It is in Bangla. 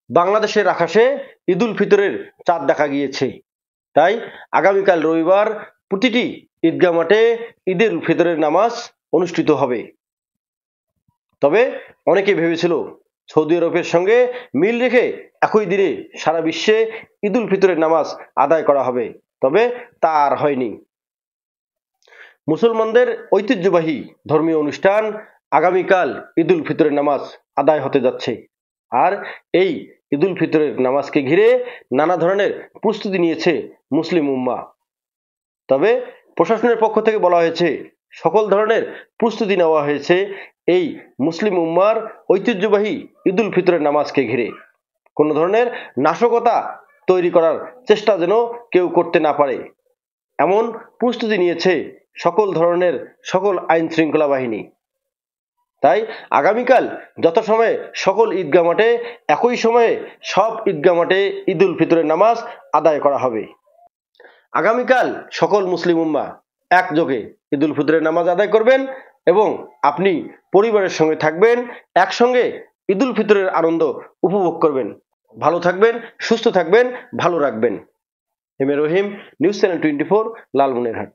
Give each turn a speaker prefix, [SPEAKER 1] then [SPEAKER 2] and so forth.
[SPEAKER 1] বাংলাদেশের আকাশে ঈদুল ফিতরের চাঁদ দেখা গিয়েছে। তাই আগামীকাল রবিবার প্রতিটি ঈদগাহ মাঠে ঈদুল ফিতরের নামাজ অনুষ্ঠিত হবে। তবে অনেকে ভেবেছিল সৌদি আরবের সঙ্গে মিল রেখে একই দিনে সারা বিশ্বে ঈদুল ফিতরের নামাজ আদায় করা হবে, তবে তা আর হয়নি। মুসলমানদের ঐতিহ্যবাহী ধর্মীয় অনুষ্ঠান আগামীকাল ঈদুল ফিতরের নামাজ আদায় হতে যাচ্ছে। আর এই ঈদুল ফিতরের নামাজকে ঘিরে নানা ধরনের প্রস্তুতি নিয়েছে মুসলিম উম্মাহ। তবে প্রশাসনের পক্ষ থেকে বলা হয়েছে সকল ধরনের প্রস্তুতি নেওয়া হয়েছে এই মুসলিম উম্মার ঐতিহ্যবাহী ঈদুল ফিতরের নামাজকে ঘিরে। কোনো ধরনের নাশকতা তৈরি করার চেষ্টা যেন কেউ করতে না পারে, এমন প্রস্তুতি নিয়েছে সকল আইন শৃঙ্খলা বাহিনী। তাই আগামীকাল যথাসময়ে সকল ঈদগাহ মাঠে একই সময়ে সব ঈদগাহ মাঠে ঈদুল ফিতরের নামাজ আদায় করা হবে। আগামীকাল সকল মুসলিম উম্মাহ একযোগে ঈদুল ফিতরের নামাজ আদায় করবেন এবং আপনি পরিবারের সঙ্গে থাকবেন, একসঙ্গে ঈদুল ফিতরের আনন্দ উপভোগ করবেন। ভালো থাকবেন, সুস্থ থাকবেন, ভালো রাখবেন। M A Rahim, news channel 24, Lalmonirhat.